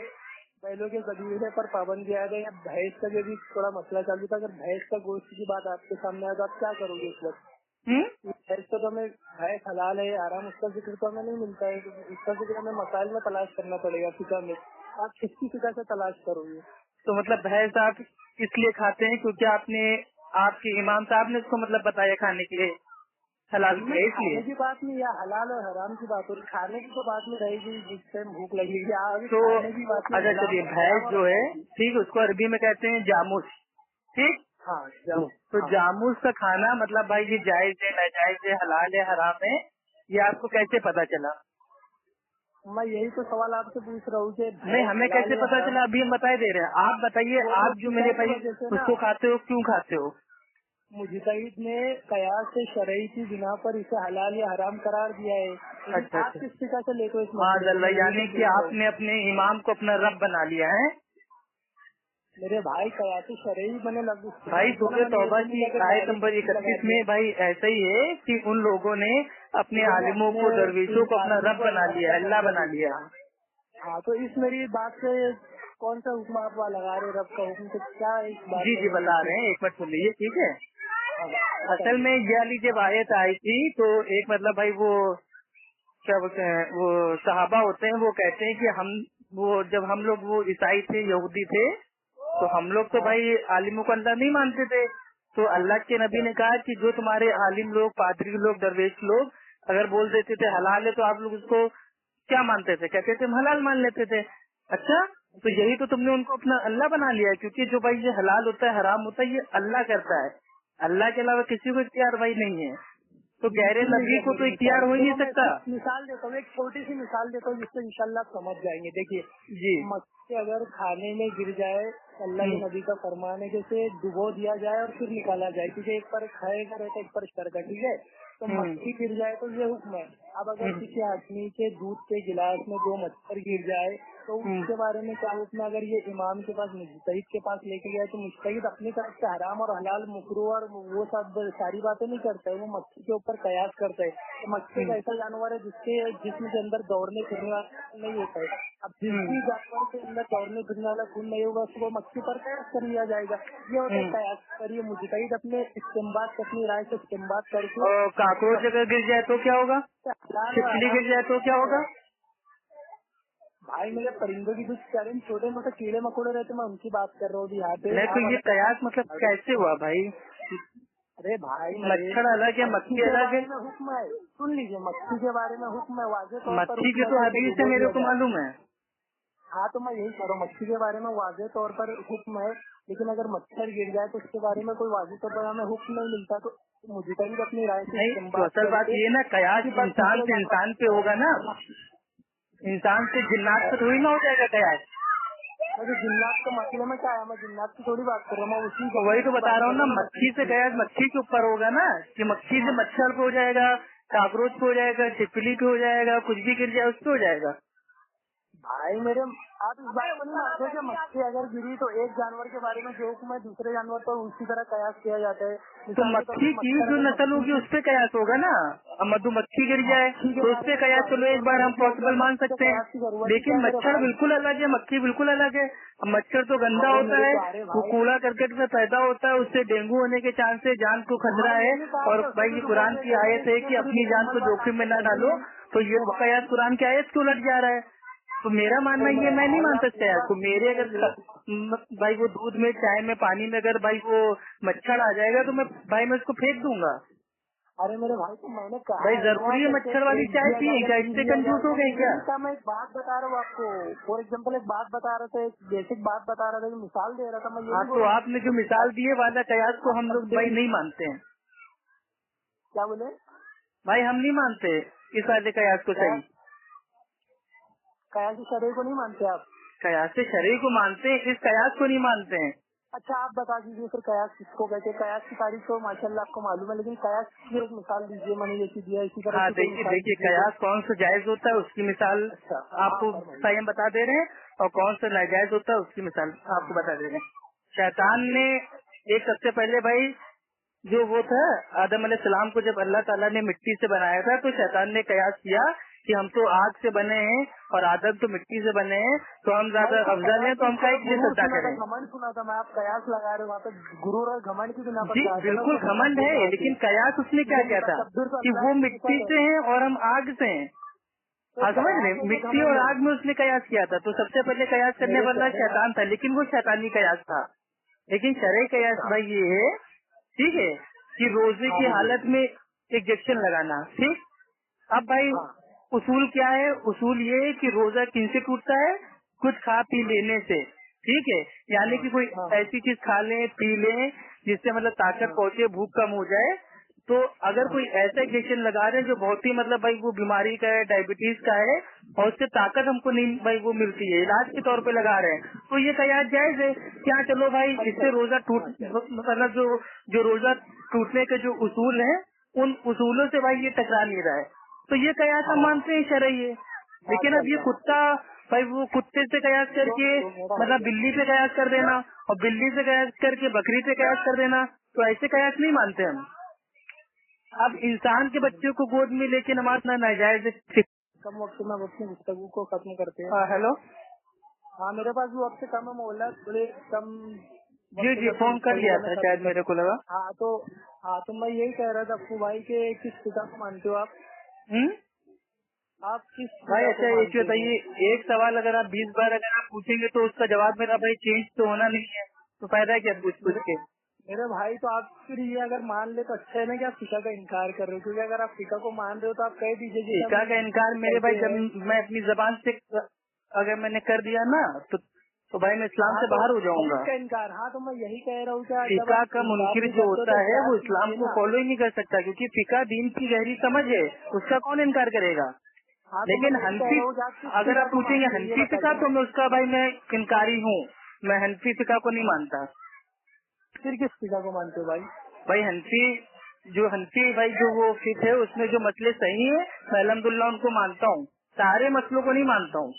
बैलों के जबीरे पर पाबंदी आए गए, या भैंस का जो भी थोड़ा मसला चालू था, अगर भैंस का गोश्त की बात आपके सामने आए तो आप क्या करोगे उस वक्त? हम्म? भैंस तो हमें भैंस हलाल है आराम, उसका जिक्र तो हमें नहीं मिलता है, तो उसका जिक्र हमें मसाइल में तलाश करना पड़ेगा फिका में। आप किसकी फिका से तलाश करोगे? तो मतलब भैंस आप इसलिए खाते हैं क्योंकि आपके इमाम साहब ने उसको मतलब बताया खाने के लिए, हलाल इनमें किया खाने इसलिए। की बात नहीं, या हलाल और हराम की बात हो रही, खाने की तो बात नहीं रहेगी, जिस टाइम भूख लगेगी अभी तो खाने की बात नहीं, अच्छा चलिए, हराम भैंस और जो है, हलाल की। ठीक, उसको अरबी में कहते हैं जामुस, ठीक। हाँ जाओ। तो हाँ जामुस का खाना मतलब भाई ये जायज है, नाजायज है, हलाल है, हराम है, ये आपको कैसे पता चला? मैं यही तो सवाल आपसे पूछ रहा हूँ कि नहीं, भैंस हमें हलाल कैसे है या पता हराम? चला अभी हम बताए दे रहे हैं। आप बताइए, वो आप जो फिका मेरे की भाई वजह से ना, उसको खाते हो, क्यों खाते हो? मुजतहिद ने कयास से शरई की बिना पर इसे हलाल या हराम करार दिया है। अच्छा, आप किस फिका से लेते हो इस हाँ मसले को? यानी कि आपने अपने इमाम को अपना रब बना लिया है। मेरे भाई कयास शरई बने लग भाई सूरह तौबा की आयत नंबर 31 में भाई ऐसा ही है कि उन लोगों ने अपने आलिमों को, दरवेशों को अपना रब बना लिया, अल्लाह बना लिया। हाँ, तो इस मेरी बात से कौन सा हुक्म आप वहाँ लगा रहे रब का हुक्म? तो क्या इस बात? जी जी बता रहे हैं, एक मिनट सुन लीजिए, ठीक है। असल में ये वाली जब आयत आई थी तो एक मतलब भाई वो क्या बोलते हैं, वो सहाबा होते हैं, वो कहते हैं कि जब हम लोग वो ईसाई थे, यहूदी थे, तो हम लोग तो भाई आलिमों को अल्लाह नहीं मानते थे। तो अल्लाह के नबी ने कहा कि जो तुम्हारे आलिम लोग, पादरी लोग, दरवेश लोग अगर बोल देते थे हलाल है तो आप लोग उसको क्या मानते थे? कहते थे हम हलाल मान लेते थे। अच्छा, तो यही तो तुमने उनको अपना अल्लाह बना लिया है, क्योंकि जो भाई ये हलाल होता है, हराम होता है, ये अल्लाह करता है, अल्लाह के अलावा किसी को इख्तियार भाई नहीं है। तो गैर नबी को तो इख्तियार हो ही नहीं सकता। मिसाल देता हूँ, एक छोटी सी मिसाल देता हूँ जिससे इंशाल्लाह आप समझ जाएंगे। देखिए जी, मक्खी अगर खाने में गिर जाए, अल्लाह के नबी का फरमान है कि उसे डुबो दिया जाए और फिर निकाला जाए, क्योंकि एक पर खाएगा रहता है, एक पर शर का, ठीक है। तो मक्खी गिर जाए तो ये हुक्म है। अब अगर किसी आदमी के दूध के गिलास में 2 मच्छर गिर जाए तो उसके बारे में क्या हुक्म है? अगर ये इमाम के पास, मुजतहिद के पास लेके गया तो मुजतहिद अपनी तरफ से हराम और हलाल, मकरूह और वो सब सारी बातें नहीं करता है, वो मक्खी के ऊपर कयास करता है। तो मक्खी एक ऐसा जानवर है जिसके जिस्म के अंदर दौड़ने फिरने वाला नहीं होता है। अब जिस भी जानवर के अंदर दौड़ने फिरने वाला खून नहीं होगा उसको मक्खी पर कयास कर लिया जाएगा। ये होता है कयास। करिए मुजतहिद अपने इस्तेमाल, अपनी राय से इस्तेमाल करके। काकरोच अगर गिर जाए तो क्या होगा? छिपकली गिर जाए तो क्या होगा? भाई मेरे परिंदों की कुछ कह रहे हैं, छोटे मोटे कीड़े मकोड़े रहते, मैं उनकी बात कर रहा हूँ अभी यहाँ पे। नहीं तो ये कयास मतलब कैसे हुआ भाई? अरे भाई मच्छर अलग है, मक्खी अलग है। हुक्म है, सुन लीजिए, मक्खी के बारे में हुक्म है, वाज़ेह तौर पर मक्खी के तो हदीस से मेरे को मालूम है। हाँ, तो मैं यही कह रहा हूँ, मक्खी के बारे में वाज़ेह तौर पर हुक्म है, लेकिन अगर मच्छर गिर जाए तो उसके बारे में कोई वाज़ेह तौर पर हमें हुक्म नहीं मिलता। तो मुझे कहीं अपनी राय से नहीं तो असल बात ये ना, कयास इंसान से इंसान पे होगा ना, इंसान से जिन्नात पे थोड़ी ना हो जाएगा कयास। मुझे जिन्नात के मसले में क्या है? मैं जिन्नात की थोड़ी बात कर रहा हूँ, मैं उसी तो वही तो बता रहा हूँ ना, मक्खी से कयास मक्खी के ऊपर होगा ना, कि मक्खी से मच्छर पे हो जाएगा, काकरोच पे हो जाएगा, छिपकली पे हो जाएगा, कुछ भी गिर जाए उस पे हो जाएगा। भाई मेरे, आप इस बात को नहीं मानते कि मक्खी अगर गिरी तो एक जानवर के बारे में जो हुक्म है दूसरे जानवर पर उसी तरह कयास किया जाता है। तो मक्खी की जो नस्ल होगी उस पे कयास होगा ना। अब मधुमक्खी गिर जाए तो उस पे कयास चलो एक बार हम पॉसिबल मान सकते हैं, लेकिन मच्छर बिल्कुल अलग है, मक्खी बिल्कुल अलग है। अब मच्छर तो गंदा होता है, वो कूड़ा करकट से पैदा होता है, उससे डेंगू होने के चांस है, जान को खतरा है। और भाई ये कुरान की आयत है कि अपनी जान को जोखिम में न डालो, तो ये तो कयास कुरान की आयत क्यों लग जा रहा है? तो मेरा मानना ये, मैं नहीं मान सकता है। तो मेरे अगर भाई वो दूध में, चाय में, पानी में अगर भाई वो मच्छर आ जाएगा तो मैं उसको फेंक दूंगा। अरे मेरे भाई, तो मैंने कहा भाई जरूरी है मच्छर वाली चाय पिए क्या? इससे कंजूस हो गए क्या? मैं एक बात बता रहा हूँ आपको, फॉर एग्जाम्पल एक बात बता रहा था, एक बेसिक बात बता रहा था, एक मिसाल दे रहा था मैं। हाँ, तो आपने जो मिसाल दी है वाला कयास को हम लोग भाई नहीं मानते हैं। क्या बोले भाई? हम नहीं मानते इस वाले कयास को सही। कयास शरीर को नहीं मानते आप? कयास से शरीर को मानते हैं, इस कयास को नहीं मानते हैं। अच्छा, आप बता दीजिए फिर कयास किसको कहते हैं? कयास की तारीफ तो माशाल्लाह आपको मालूम है, लेकिन कयास की एक मिसाल दीजिए, मैंने जैसी दिया इसी तरह। हाँ देखिए कयास कौन सा जायज होता है उसकी मिसाल आपको सही हम बता दे रहे हैं, और कौन सा नाजायज होता है उसकी मिसाल आपको बता दे रहे हैं। शैतान ने एक सबसे पहले भाई जो वो था आदम अलैहिस्सलाम को जब अल्लाह ताला ने मिट्टी से बनाया था, तो शैतान ने कयास किया कि हम तो आग से बने हैं और आदम तो मिट्टी से बने हैं, तो हम ज्यादा अफजल हैं, तो हम क्या लिए सज्जा करें। घमंड सुना था मैं, आप कयास लगा रहे हो वहाँ पे, गुरूर और घमंड की बिना पर। जी बिल्कुल घमंड है, लेकिन कयास उसने क्या किया था कि वो मिट्टी से हैं और हम आग से हैं। हाँ समझ रहे, मिट्टी और आग में उसने कयास किया था। तो सबसे पहले कयास करने वाला शैतान था, लेकिन वो शैतानी कयास था। लेकिन शरई कयास भाई ये है, ठीक है, कि रोजे की हालत में इंजेक्शन लगाना। ठीक, अब भाई उसूल क्या है? उसूल ये है कि रोजा किन से टूटता है? कुछ खा पी लेने से। ठीक है, यानी कि कोई ऐसी चीज खा लें, पी लें जिससे मतलब ताकत पहुँचे, भूख कम हो जाए, तो अगर कोई ऐसा इंजेक्शन लगा रहे हैं जो बहुत ही मतलब भाई वो बीमारी का है, डायबिटीज का है, और उससे ताकत हमको नहीं भाई वो मिलती है, इलाज के तौर पे लगा रहे हैं, तो ये कयास जायज है क्या? चलो भाई, इससे रोजा टूट मतलब जो रोजा टूटने के जो उसूल हैं, उन उसूलों से भाई ये टकरा नहीं रहा है, तो ये कयास हम मानते हैं शरई है। लेकिन अब ये कुत्ता भाई वो कुत्ते से कयास करके मतलब बिल्ली पे कयास कर देना, और बिल्ली से कयास करके बकरी पे कयास कर देना, तो ऐसे कयास नहीं मानते हम। अब इंसान के बच्चे को गोद में लेके नमाज ना नाजायज है। कम वक्त में अपनी गुफ्तगू को खत्म करते हैं। हाँ हेलो, हाँ मेरे पास भी वक्त कम है मोहल्ला, थोड़े कम। जी फोन कर लिया था शायद, मेरे को लगा। हाँ तो मैं यही कह रहा था अप्पू भाई के किस पिता को मानते हो आप? आप किस भाई पिता अच्छा को एक बताइए, एक सवाल अगर आप 20 बार अगर आप पूछेंगे तो उसका जवाब मेरा भाई चेंज तो होना नहीं है, तो फायदा क्या पूछ के? मेरे भाई तो आप फिर ये अगर मान ले तो अच्छा है ना कि आप फिका का इनकार कर रहे हो, क्योंकि अगर आप फिका को मान रहे हो तो आप कह दीजिए फिका का इनकार मेरे भाई जब मैं अपनी जबान से अगर मैंने कर दिया ना तो भाई मैं इस्लाम से बाहर हो जाऊंगा। का इनकार, हाँ तो मैं यही कह रहा हूँ कि फिका का मुनकिर जो होता है वो इस्लाम को फॉलो ही नहीं कर सकता, क्योंकि फिका दीन की गहरी समझ है, उसका कौन इनकार करेगा। लेकिन हनफी अगर आप पूछेंगे हनफी फिका तो मैं उसका भाई मैं इनकारी हूँ, मैं हनफी फिका को नहीं मानता। फिर किस फिका को मानते हो भाई? भाई हनफी भाई जो वो फिक है उसमें जो मसले सही है मैं अल्हम्दुलिल्लाह उनको मानता हूँ, सारे मसलों को नहीं मानता हूँ।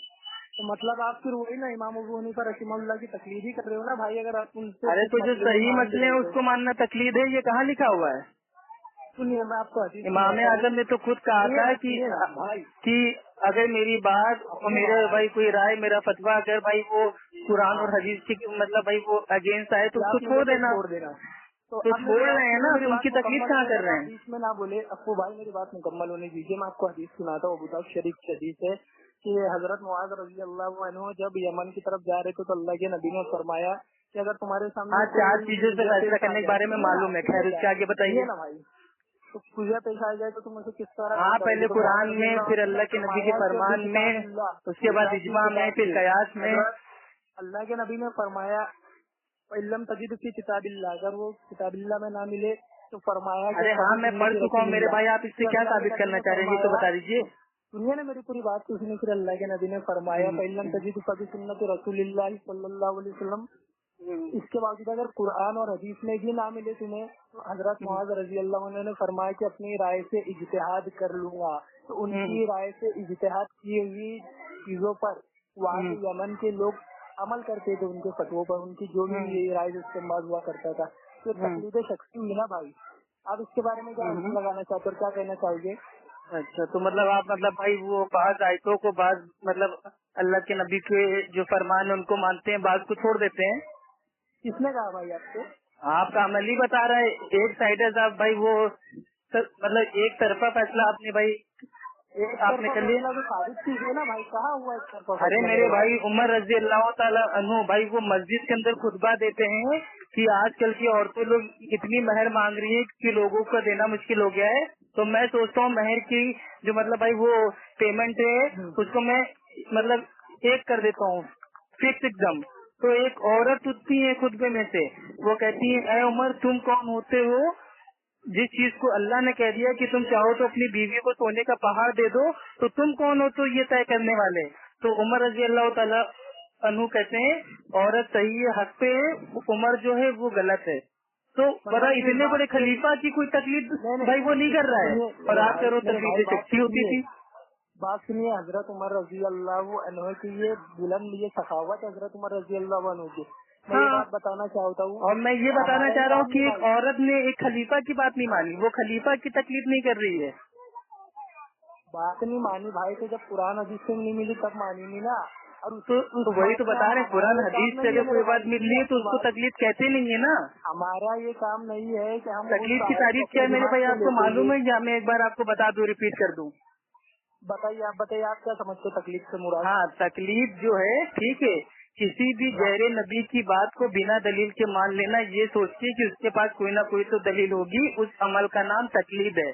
तो मतलब आप फिर वही ना इमाम अबू हनीफा रहिमहुल्लाह की तकलीद ही कर रहे हो ना भाई, अगर आप उनसे। अरे तो जो सही मसले हैं उसको मानना तकलीद है, ये कहाँ लिखा हुआ है? सुनिए मैं आपको हदीस इमाम आजम ने तो खुद कहा था कि अगर मेरी बात और मेरे भाई कोई राय मेरा फतवा अगर भाई वो कुरान और हदीस की मतलब भाई वो अगेंस्ट आए तो उसको छोड़ देना। तो छोड़ रहे हैं ना, तो उनकी तकलीफ कहाँ कर रहे हैं? बीच में ना बोले अप्पू भाई, मेरी बात मुकम्मल होने दीजिए। मैं आपको हदीस सुनाता हूँ, अबू दाऊद शरीफ की हदीस है कि हजरत मुआज रज़ी अल्लाह अन्हु जब यमन की तरफ जा रहे थे तो अल्लाह के नबी ने फरमाया कि अगर तुम्हारे सामने चार चीजों से फैसला करने के बारे में मालूम है, खैर उसके आगे बताइए ना भाई। तो पूजा पेश आ जाए तो तुम उसे किस तरह? हाँ, पहले कुरान में, फिर अल्लाह के नबी के फरमान में, उसके बाद इजमा में, फिर कयास में। अल्लाह के नबी ने फरमाया इल्लम तजिद फी किताबिल्लाह, अगर वो किताबिल्लाह में ना मिले तो फरमाया। अरे हाँ मैं पढ़ चुका हूँ मेरे भाई, आप इससे क्या साबित करना चाह रहे हैं तो बता दीजिए। सुनिए ना मेरी पूरी बात तो सुनिए। फिर अल्लाह के नबी ने फरमाया इल्लम तजिद फी सुन्नत रसूलिल्लाह सल्लल्लाहु अलैहि वसल्लम, इसके बावजूद अगर कुरान और हदीस में भी ना मिले तुम्हें तो हजरत मुआज रजी अल्लाह ने फरमाया कि अपनी राय से इज्तिहाद कर लूंगा। तो उनकी राय से इज्तिहाद की हुई चीजों पर वहाँ के यमन के लोग अमल करते थे, उनके फतवों पर, उनकी जो भी राय से इस्तेमाल हुआ करता था। तो तकलीद शख्सी हुई ना भाई। आप इसके बारे में क्या लगाना चाहते हो, क्या कहना चाहोगे? अच्छा तो मतलब आप मतलब भाई वो बाज आयतों को बाज मतलब अल्लाह के नबी के जो फरमान है उनको मानते हैं, बाज को छोड़ देते हैं। किसने कहा भाई आपको? आपका अमल ही बता रहा है, एक साइड आप भाई वो मतलब एक तरफा फैसला आपने भाई आपने कर लिया। साबित कीजिए ना भाई, कहाँ हुआ एक तरफा? अरे मेरे भाई उमर रजी अल्लाह ताला अन्हु भाई वो मस्जिद के अंदर खुतबा देते हैं कि आजकल की औरतें लोग इतनी महर मांग रही है कि लोगों को देना मुश्किल हो गया है, तो मैं सोचता हूँ महर की जो मतलब भाई वो पेमेंट है उसको मैं मतलब एक कर देता हूँ फिक्स एकदम। तो एक औरत उठती है खुतबे में से, वो कहती है ऐ उमर तुम कौन होते हो जिस चीज को अल्लाह ने कह दिया कि तुम चाहो तो अपनी बीवी को सोने का पहाड़ दे दो, तो तुम कौन हो तो ये तय करने वाले? तो उमर रजी अल्लाह ताला अन्हु कहते हैं औरत सही है, हक पे है, उमर जो है वो गलत है। तो बड़ा इतने बड़े खलीफा की कोई तकलीफ भाई वो नहीं कर रहा है, और आप करो तकलीफ शक्ति होती थी। बात सुनिए, हजरत उमर रजी अल्लाह अन्हु की ये बुलंद ये सखावत हजरत उमर रजी अल्लाह अन्हु की मैं ये बात बताना चाहता हूँ। और मैं ये बताना चाह रहा हूँ कि एक औरत ने एक खलीफा की बात नहीं मानी, वो खलीफा की तकलीफ नहीं कर रही है। बात नहीं मानी भाई, तो जब कुरान हदीस से नहीं मिली तब मानी नहीं ना। और तो वही तो बता रहे हैं, कुरान हदीस से अगर कोई बात मिल रही है तो उसको तकलीफ कहते नहीं है ना। हमारा ये काम नहीं है कि हम तकलीफ की तारीफ क्या है मेरे भाई, आपको मालूम है या मैं एक बार आपको बता दूं, रिपीट कर दूं? बताइए, आप बताइए, आप क्या समझते हो तकलीफ से मुराद? हाँ, तकलीफ जो है ठीक है, किसी भी गैर नबी की बात को बिना दलील के मान लेना, ये सोच के कि उसके पास कोई ना कोई तो दलील होगी, उस अमल का नाम तकलीफ है।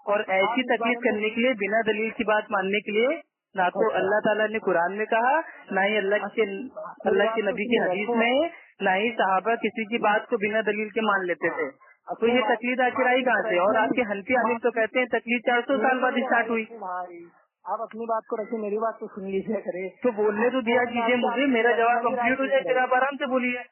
और ऐसी तकलीफ करने के लिए, बिना दलील की बात मानने के लिए ना तो अल्लाह ताला ने कुरान में कहा, ना ही अल्लाह के नबी की हदीस में, ना ही सहाबा किसी की बात को बिना दलील के मान लेते थे। तो ये तकलीद आखिर आई कहाँ से? और आपके हनफी आलिम तो कहते हैं तकलीद 400 साल बाद स्टार्ट हुई। भाई आप अपनी बात को रखिए, मेरी बात तो सुन लीजिए करे। तो बोलने तो दिया कीजिए मुझे, मेरा जवाब कंप्लीट हो जाए, फिर आप आराम से बोलिए।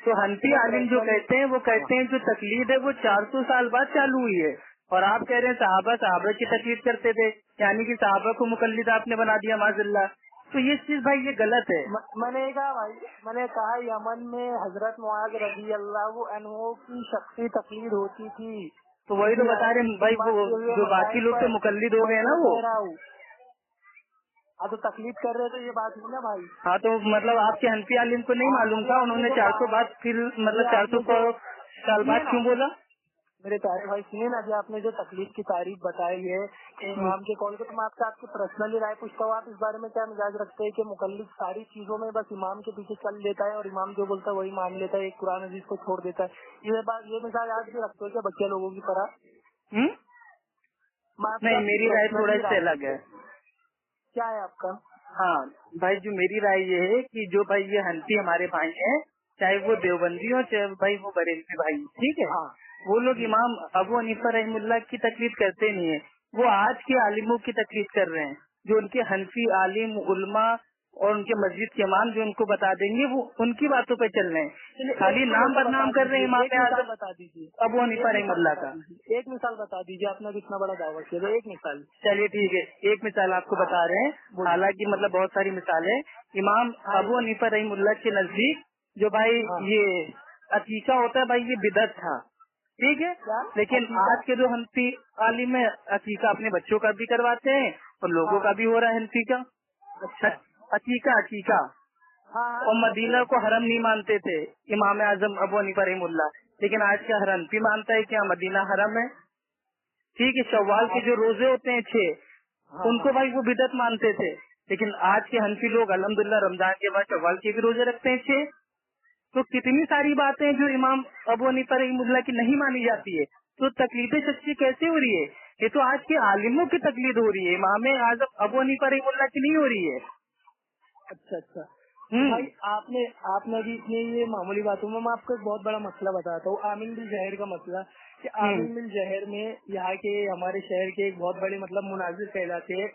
तो हनफी आलिम जो कहते हैं वो कहते हैं जो तकलीद है वो 400 साल बाद चालू हुई है, और आप कह रहे हैं साहबा की तकलीद करते थे, यानी कि साहबा को मुकल्लिद आपने बना दिया माज़ल्ला। तो ये चीज भाई ये गलत है। मैंने कहा भाई, मैंने कहा यमन में हजरत मुआज रज़ी अल्लाह अन्हु की शख्सी तकलीद होती थी। तो वही तो बता रहे हैं भाई, वो जो बाकी लोग तो मुकल्लिद हो गए ना वो। हाँ तो तकलीद कर रहे तो ये बात हुई ना भाई। हाँ तो मतलब आपके हनफी आलिम को नहीं मालूम था, उन्होंने 400 बाद फिर मतलब 400 साल बाद क्यों बोला? मेरे प्यारे भाई सुनिए ना, जी आपने जो तकलीफ की तारीफ बताई है इमाम के कॉल को, तो मैं आपकी पर्सनली राय पूछता हूँ, आप इस बारे में क्या मिजाज रखते हैं कि मुकल्लिद सारी चीजों में बस इमाम के पीछे चल लेता है और इमाम जो बोलता है वही मान लेता है, एक कुरान हदीस को छोड़ देता है? ये मिसाल आज भी रखते हो क्या बच्चे लोगों की तरह? नहीं, मेरी राय थोड़ा इससे अलग है। क्या है आपका? हाँ भाई, जो मेरी राय ये है कि जो भाई ये हनफी हमारे भाई हैं, चाहे वो देवबंदी हो चाहे भाई वो बरेलवी भाई, ठीक है, हाँ। वो लोग इमाम अबू हनीफा रहमुल्लाह की तकलीद करते नहीं है, वो आज के आलिमों की तकलीद कर रहे हैं। जो उनके हनफी आलिम उलमा और उनके मस्जिद के इमाम जो उनको बता देंगे वो उनकी बातों पे चल रहे हैं, खाली नाम बदनाम कर रहे हैं इमाम आजम बता दीजिए अबू हनीफा रहमुल्लाह का। एक मिसाल बता दीजिए, आपने कितना बड़ा दावा किया, एक मिसाल। चलिए ठीक है, एक मिसाल आपको बता रहे हैं, हालांकि मतलब बहुत सारी मिसाल है। इमाम अबू हनीफा रहमुल्लाह के नजदीक जो भाई ये अकीका होता है भाई ये बिदअत था, ठीक है, लेकिन आज के जो हनफी आलिम है अकीका अपने बच्चों का भी करवाते हैं और लोगों का भी हो रहा है हनफी का। अकीका और मदीना को हरम नहीं मानते थे इमाम आजम अबू हनीफा रहमुल्लाह, लेकिन आज का हर हनफी मानता है कि मदीना हरम है, ठीक है। शव्वाल के जो रोजे होते हैं 6 उनको भाई वो बिदअत मानते थे, लेकिन आज के हनफी लोग अल्हम्दुलिल्लाह रमजान के बाद शव्वाल के भी रोजे रखते हैं 6। तो कितनी सारी बातें जो इमाम अबू हनीफा रहमुल्लाह की नहीं मानी जाती है, तो तकलीदें सच्ची कैसे हो रही है? ये तो आज के आलिमों की तकलीद हो रही है, इमाम आजम अबू हनीफा रहमुल्लाह की नहीं हो रही है। अच्छा भाई आपने भी इतनी ये मामूली बातों में मैं आपको एक बहुत बड़ा मसला बताता हूँ, आमीन बिल जहर का मसला। कि आमीन बिल जहर में यहाँ के हमारे शहर के एक बहुत बड़े मतलब मुनाजिर कहलाते हैं।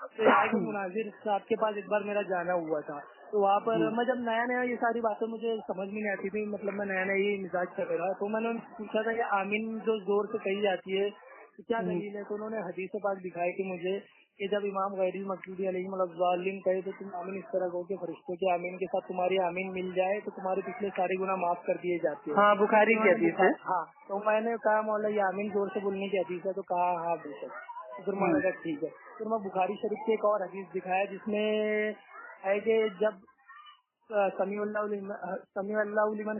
तो यहाँ के मुनाजिर साहब के पास एक बार मेरा जाना हुआ था, तो वहाँ पर मैं जब नया ये सारी बातें मुझे समझ में नहीं आती थी, मतलब मैं नया ये मिजाज कर रहा, तो मैंने पूछा था कि आमीन जो जोर से कही जाती है तो क्या दलील है? तो उन्होंने हदीस पाक दिखाई कि मुझे कि जब इमाम गैरी मकसूदी अलैहिम कहे तो तुम आमीन इस तरह कहो कि फरिश्तों के आमीन के साथ तुम्हारी आमीन मिल जाए तो तुम्हारे पिछले सारे गुनाह माफ कर दिए जाते हैं। हाँ, बुखारी की हदीस है। हाँ, तो मैंने कहा मौला ये आमीन जोर से बोलने की हदीस है? तो कहा हाँ बेशक। तो फिर मैंने कहा ठीक है। फिर मैं बुखारी शरीफ के एक और हदीस दिखाया जिसमें है कि जब समीउल्लाह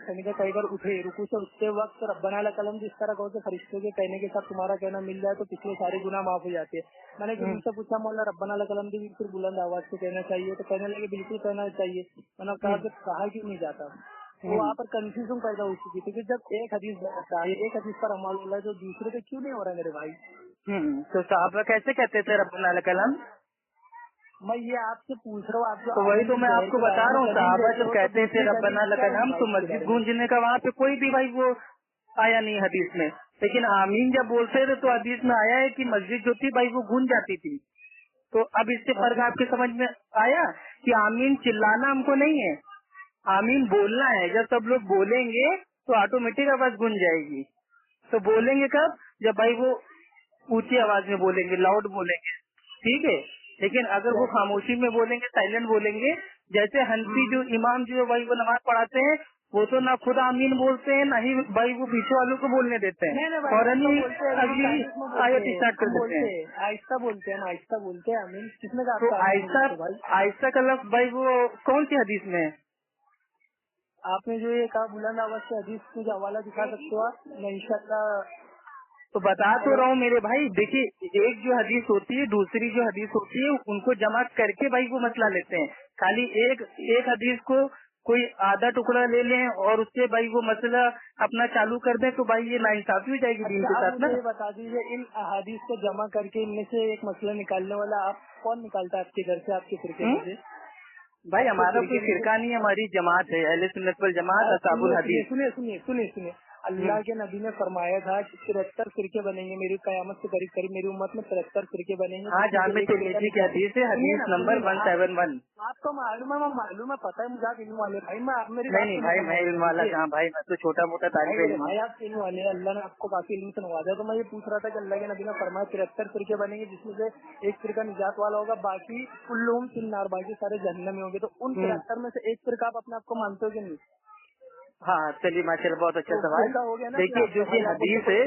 खमीदा कहकर उठे रुकू से उठते वक्त रब्बना लकलम जिस तरह कहो कि फरिश्तों के कहने के साथ तुम्हारा कहना मिल जाए तो पिछले सारे गुनाह माफ हो जाते हैं। मैंने फिर उनसे पूछा मौला रब्बना लकलम भी बिल्कुल बुलंद आवाज से कहना चाहिए? तो कहने लगे बिल्कुल कहना चाहिए। मैंने कहा कि कहा क्यों नहीं जाता? तो वहाँ पर कंफ्यूजन पैदा हो चुकी थी कि जब एक हदीस बताता है, एक हदीस पर अमल हो रहा है तो दूसरे पे क्यों नहीं हो रहा है मेरे भाई? तो साहबा कैसे कहते थे रब्बना लकलम? मैं ये आपसे पूछ रहा हूँ, आपको तो वही तो मैं आपको बता रहा हूँ, साहबा जब कहते थे रब्बना लकलम तो मस्जिद गूंजने का वहाँ पे कोई भी भाई वो आया नहीं हदीस में, लेकिन आमीन जब बोलते थे तो हदीस में आया है कि मस्जिद जो थी भाई वो गूंज जाती थी। तो अब इससे फर्क आपके समझ में आया कि आमीन चिल्लाना हमको नहीं है, आमीन बोलना है। जब सब लोग बोलेंगे तो ऑटोमेटिक आवाज गूंज जाएगी। तो बोलेंगे कब? जब भाई वो ऊंची आवाज में बोलेंगे, लाउड बोलेंगे, ठीक है। लेकिन अगर वो खामोशी में बोलेंगे, साइलेंट बोलेंगे, जैसे हनफी जो इमाम जो भाई वो नमाज पढ़ाते हैं वो तो ना खुद आमीन बोलते हैं ना ही भाई वो पीछे वालों को बोलने देते हैं, और अगली आयत स्टार्ट कर देते हैं। आहिस्ता बोलते हैं, आहिस्ता बोलते हैं आमीन। किसने कहा? तो आहिस्ता का लफ्ज भाई वो कौन सी हदीस में है? आपने जो ये कहा बुलंद आवाज से हदीस मुझे हवाला दिखा सकते हो आप? मैं इंशाल्लाह तो बता तो रहा हूँ मेरे भाई, देखिए एक जो हदीस होती है दूसरी जो हदीस होती है उनको जमा करके भाई वो मसला लेते हैं। खाली एक हदीस को कोई आधा टुकड़ा ले लें और उससे भाई वो मसला अपना चालू कर दें तो भाई ये नाइंसाफी हो जाएगी दीन के साथ ना। मुझे बता दीजिए इन अहादीस को जमा करके इनमें से एक मसला निकालने वाला आप कौन निकालता है आपके घर से, आपके फिरके में से? भाई हमारा कोई फिरका नहीं है, हमारी जमात है अहले सुन्नत वल जमात अस्हाबुल हदीस। सुनिए अल्लाह के नबी ने फरमाया था कि 73 फिरके बनेंगे मेरी कयामत से करीब करीब मेरी उम्मत में 73 फिरके बनेंगे। हाँ, जामिया तिरमिज़ी की हदीस है, हदीस नंबर 171। आपको मालूम है पता है मुझे आप इल्म वाले भाई। मैं आप मेरी नहीं भाई, मैं इल्म वाला कहाँ भाई, मैं तो छोटा मोटा तालिब इल्म हूँ। भाई आप इल्म वाले, अल्लाह ने आपको काफी इल्म से नवाजा। तो मैं ये पूछ रहा था कि अल्लाह के नबी ने फरमाया 73 फिरके बनेंगे जिसमें से एक फिरका निजात वाला होगा, बाकी कुल्लुहुम फिन्नार, बाकी सारे जहन्नम में होंगे। तो उन 73 में से एक फिरका आप अपने आप को मानते हो कि नहीं? हाँ चलिए माशाल्लाह, बहुत अच्छा सवाल। हो गया ना। देखिए जो ये हदीस है,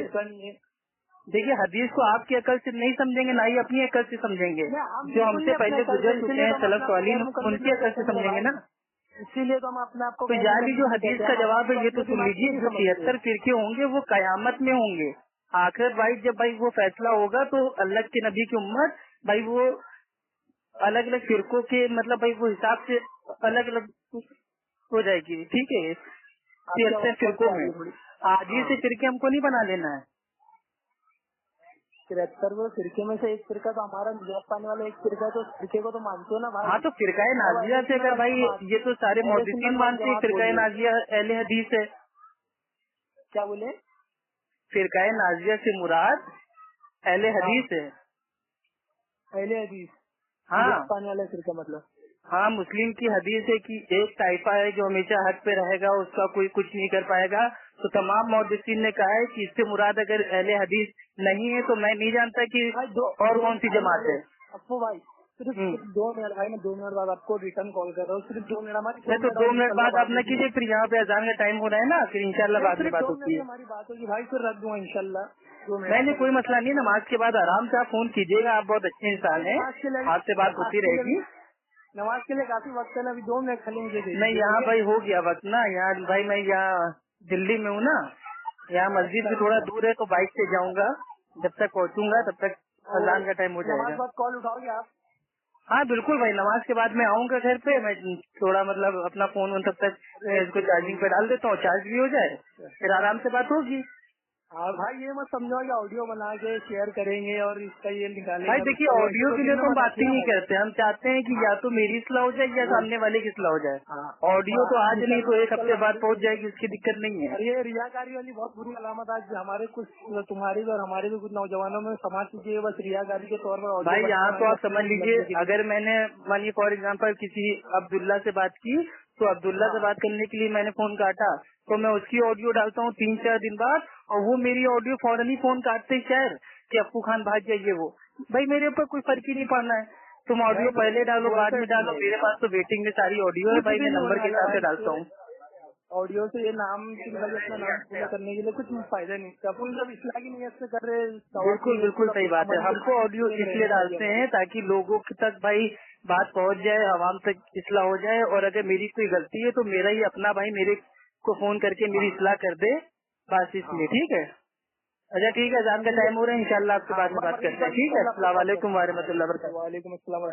देखिए हदीस को आपकी अकल से नहीं समझेंगे, ना ही अपनी अकल से समझेंगे। जो हमसे पहले गुजर चुके हैं सलफ सालिहीन, उनकी अकल से समझेंगे ना। इसीलिए तो हम अपने आप को तो यार जो हदीस का जवाब है ये तो सुन लीजिए, जो 73 फिरके होंगे वो कयामत में होंगे। आखिर भाई जब भाई वो फैसला होगा तो अल्लाह के नबी की उम्मत भाई वो अलग अलग फिरकों के मतलब भाई वो हिसाब से अलग अलग हो जाएगी। ठीक है, 73 फिरकों में आज ही से फिरके हमको नहीं बना लेना है। 73 फिरके में से एक फिरका तो हमारा निजात पाने वाला एक फिरका है, तो फिरके को तो मानते हो ना भाई। हाँ तो फिरकाए नाजिया से अगर भाई ये तो सारे मुहद्दिसीन मानते हैं फिरकाए नाजिया अहले हदीस है। क्या बोले? फिरकाए नाजिया से मुराद अहले हदीस है। अहले हदीस हाँ पाने वाला फिरका मतलब। हाँ, मुस्लिम की हदीस है कि एक टाइफा है जो हमेशा हक पे रहेगा, उसका कोई कुछ नहीं कर पाएगा। तो तमाम मुहद्दिसीन ने कहा है कि इससे मुराद अगर अहले हदीस नहीं है तो मैं नहीं जानता कि और कौन सी जमात है। अप्पू भाई सिर्फ 2 मिनट भाई, मैं 2 मिनट बाद आपको रिटर्न कॉल कर रहा हूँ। सिर्फ 2 मिनट हमारी। मैं तो 2 मिनट बाद आप न कीजिए, फिर यहाँ पे अजान का टाइम हो रहा है ना, फिर इंशाल्लाह बाद में बात होती है। हमारी बात होगी भाई, फिर रख दूंगा इंशाल्लाह। नहीं कोई मसला नहीं, नमाज के बाद आराम से आप फोन कीजिएगा, आप बहुत अच्छे इंसान हैं, आपसे बात होती रहेगी। नमाज के लिए काफी वक्त है ना, अभी 2 मिनट खाली मुझे। नहीं यहाँ भाई हो गया वक्त ना, यहाँ भाई मैं यहाँ दिल्ली में हूँ ना, यहाँ मस्जिद भी थोड़ा दूर है तो बाइक से जाऊंगा, जब तक पहुँचूंगा तब तक अजान का टाइम हो जाएगा। नमाज बाद कॉल उठाओगे आप? हाँ बिल्कुल भाई, नमाज के बाद मैं आऊंगा घर पे, मैं थोड़ा मतलब अपना फोन तब तक इसको चार्जिंग पे डाल देता हूँ, चार्ज भी हो जाए, फिर आराम से बात होगी। हाँ भाई ये मत समझो कि ऑडियो बना के शेयर करेंगे और इसका ये निकालेंगे। भाई देखिए ऑडियो के लिए तो हम बात ही नहीं करते, हम चाहते हैं कि या तो मेरी इस्लाह हो जाए या सामने वाले की इस्लाह हो जाए। ऑडियो तो आज नहीं तो एक हफ्ते बाद पहुंच जाएगी, उसकी दिक्कत नहीं है। ये रियाकारी वाली बहुत बुरी अलामत आज हमारे कुछ तुम्हारी भी और हमारे भी कुछ नौजवानों में समाज चुकी है, बस रियाकारी के तौर पर। भाई यहाँ तो आप समझ लीजिए, अगर मैंने मानिए फॉर एग्जाम्पल किसी अब्दुल्ला से बात की, तो अब्दुल्ला से बात करने के लिए मैंने फोन काटा तो मैं उसकी ऑडियो डालता हूँ 3-4 दिन बाद, और वो मेरी ऑडियो फौरन ही फोन काटते शहर कि अप्पू खान भाग जाइए। वो भाई मेरे ऊपर कोई फर्क ही नहीं पड़ना है, तुम ऑडियो पहले डालो बाद में डालो, मेरे पास तो वेटिंग में सारी ऑडियो है भाई, मैं नंबर के हिसाब से डालता हूँ। ऑडियो से ये नाम अपना नाम पूरा करने के लिए कुछ फायदा नहीं, अपन जब इस्लाह की नीयत से कर रहे। बिल्कुल बिल्कुल सही बात है, हमको ऑडियो इसलिए डालते हैं ताकि लोगों तक भाई बात पहुंच जाए, आवाम तक इस्लाह हो जाए, और अगर मेरी कोई गलती है तो मेरा ही अपना भाई मेरे को फोन करके मेरी इस्लाह कर दे, बस इसलिए। ठीक है, अच्छा ठीक है, अजान का टाइम हो रहा है, इंशाल्लाह आपसे बाद में बात करते हैं। ठीक है, अस्सलाम वालेकुम व रहमतुल्लाहि व बरकातहू। वालेकुम अस्सलाम।